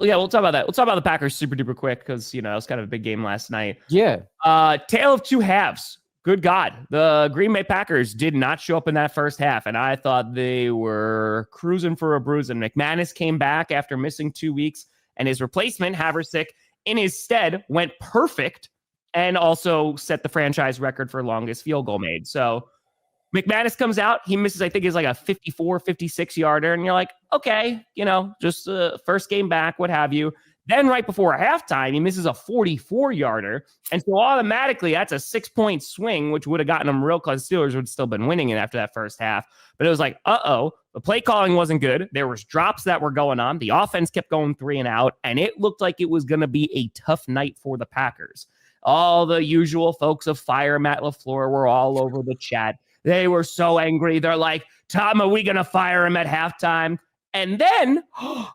Yeah, we'll talk about that. We'll talk about the Packers super duper quick because, it was kind of a big game last night. Yeah. Tale of two halves. Good God. The Green Bay Packers did not show up in that first half, and I thought they were cruising for a bruise. And McManus came back after missing 2 weeks, and his replacement, Haversick, in his stead, went perfect and also set the franchise record for longest field goal made. So McManus comes out. He misses, I think, is like a 54, 56 yarder. And you're like, okay, just first game back, what have you. Then right before halftime, he misses a 44 yarder. And so automatically that's a 6-point swing, which would have gotten him real close. Steelers would have still been winning it after that first half. But it was like, the play calling wasn't good. There was drops that were going on. The offense kept going 3 and out. And it looked like it was going to be a tough night for the Packers. All the usual folks of Fire Matt LaFleur were all over the chat. They were so angry. They're like, Tom, are we going to fire him at halftime? And then,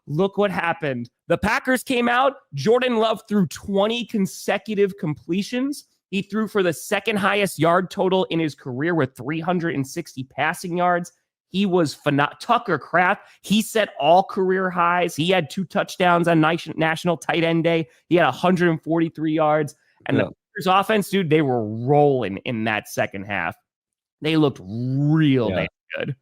look what happened. The Packers came out. Jordan Love threw 20 consecutive completions. He threw for the second highest yard total in his career with 360 passing yards. He was phenomenal. Tucker Kraft, he set all career highs. He had 2 touchdowns on National Tight End Day. He had 143 yards. And the Packers offense, dude, they were rolling in that second half. They looked real damn good.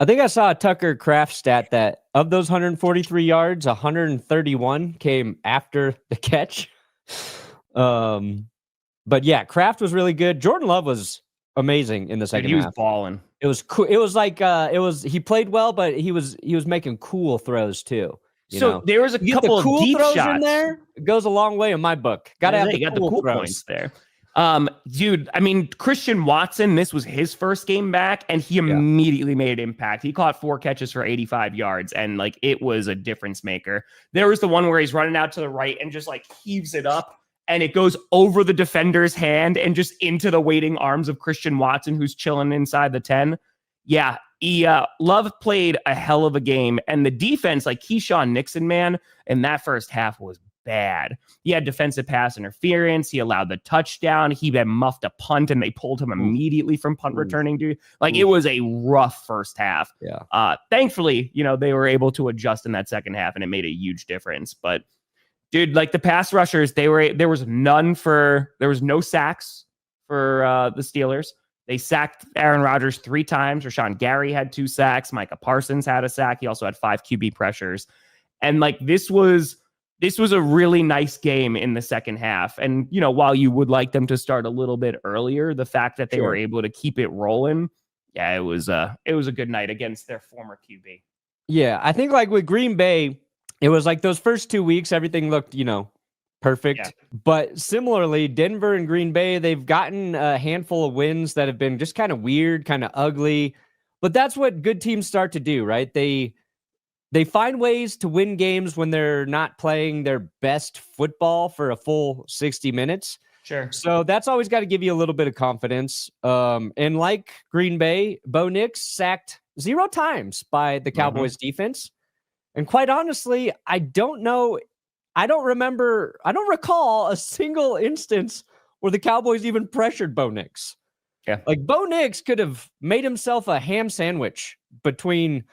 I think I saw a Tucker Kraft stat that of those 143 yards, 131 came after the catch. But yeah, Kraft was really good. Jordan Love was amazing in the second half. He was balling. It was cool. It was like he played well, but he was making cool throws too. There was a couple of cool deep throws shots in there. It goes a long way in my book. Got to have the cool throws. Points there. Dude, I mean, Christian Watson, this was his first game back, and he immediately made an impact. He caught 4 catches for 85 yards, and it was a difference maker. There was the one where he's running out to the right and just heaves it up, and it goes over the defender's hand and just into the waiting arms of Christian Watson, who's chilling inside the 10. Yeah, Love played a hell of a game, and the defense, Keyshawn Nixon, man, in that first half was bad. He had defensive pass interference. He allowed the touchdown. He had muffed a punt, and they pulled him immediately from punt returning duty. It was a rough first half. Yeah. Thankfully, they were able to adjust in that second half, and it made a huge difference. But dude, the pass rushers, there was no sacks for the Steelers. They sacked Aaron Rodgers 3 times. Rashawn Gary had 2 sacks. Micah Parsons had a sack. He also had 5 QB pressures. And this was a really nice game in the second half. And, while you would like them to start a little bit earlier, the fact that they were able to keep it rolling, it was a good night against their former QB. Yeah, I think with Green Bay, it was those first 2 weeks, everything looked, perfect. Yeah. But similarly, Denver and Green Bay, they've gotten a handful of wins that have been just kind of weird, kind of ugly. But that's what good teams start to do, right? They find ways to win games when they're not playing their best football for a full 60 minutes. Sure. So that's always got to give you a little bit of confidence. And like Green Bay, Bo Nix sacked 0 times by the Cowboys defense. And quite honestly, I don't recall a single instance where the Cowboys even pressured Bo Nix. Yeah. Bo Nix could have made himself a ham sandwich during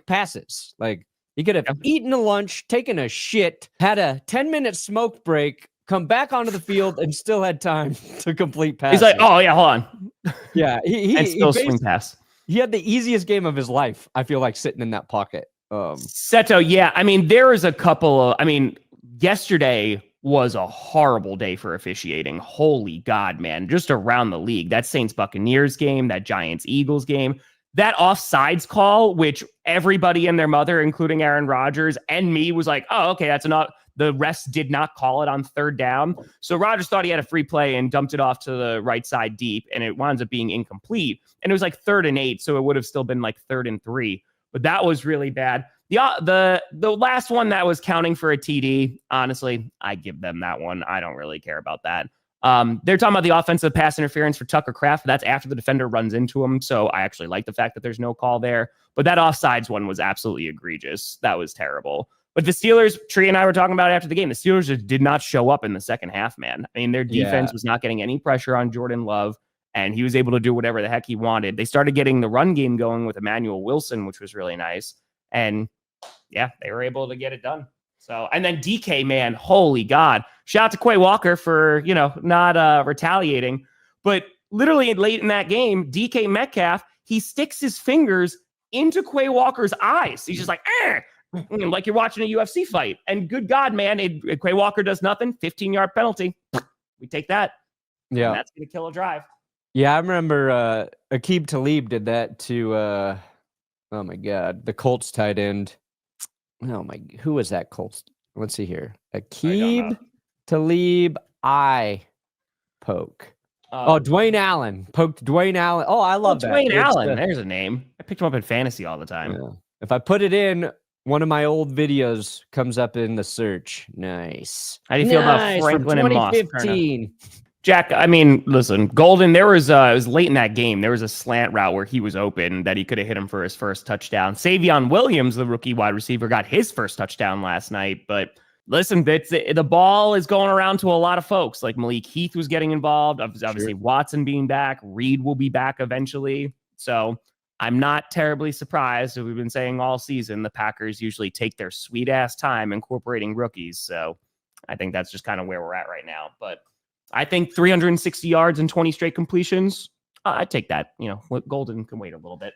passes. He could have eaten a lunch, taken a shit, had a 10-minute smoke break, come back onto the field, and still had time to complete passes. He's like, oh yeah, hold on. Yeah. And still swing pass. He had the easiest game of his life, I feel like, sitting in that pocket. Seto, yeah. I mean, there is a couple of, yesterday was a horrible day for officiating. Holy God, man. Just around the league. That Saints-Buccaneers game, that Giants-Eagles game, that offsides call, which everybody and their mother, including Aaron Rodgers and me, was like, oh, okay, that's enough. The rest did not call it on 3rd down. So Rodgers thought he had a free play and dumped it off to the right side deep, and it winds up being incomplete. And it was 3rd and 8, so it would have still been 3rd and 3. But that was really bad. The last one that was counting for a TD, honestly, I give them that one. I don't really care about that. They're talking about the offensive pass interference for Tucker Kraft. That's after the defender runs into him. So I actually like the fact that there's no call there. But that offsides one was absolutely egregious. That was terrible. But the Steelers, Tree and I were talking about it after the game, the Steelers just did not show up in the second half, man. Their defense was not getting any pressure on Jordan Love, and he was able to do whatever the heck he wanted. They started getting the run game going with Emmanuel Wilson, which was really nice. And yeah, they were able to get it done. So, and then DK, man, holy God. Shout out to Quay Walker for, not retaliating. But literally late in that game, DK Metcalf, he sticks his fingers into Quay Walker's eyes. He's just like, like you're watching a UFC fight. And good God, man, Quay Walker does nothing. 15-yard penalty. We take that. Yeah. And that's going to kill a drive. Yeah, I remember Aqib Talib did that to, oh my God, the Colts tight end. Who was that Colts? Let's see here. Aqib Talib eye poke. Dwayne Allen. Poked Dwayne Allen. Oh, I love that. Dwayne Allen. There's a name. I picked him up in fantasy all the time. Yeah. If I put it in, one of my old videos comes up in the search. Nice. How do you feel about Franklin and Moss? 2015. Jack, I mean, listen, Golden, it was late in that game. There was a slant route where he was open that he could have hit him for his first touchdown. Savion Williams, the rookie wide receiver, got his first touchdown last night. But listen, the ball is going around to a lot of folks. Like Malik Heath was getting involved. Obviously, Watson being back. Reed will be back eventually. So I'm not terribly surprised. As we've been saying all season, the Packers usually take their sweet ass time incorporating rookies. So I think that's just kind of where we're at right now. But I think 360 yards and 20 straight completions, I'd take that. Golden can wait a little bit.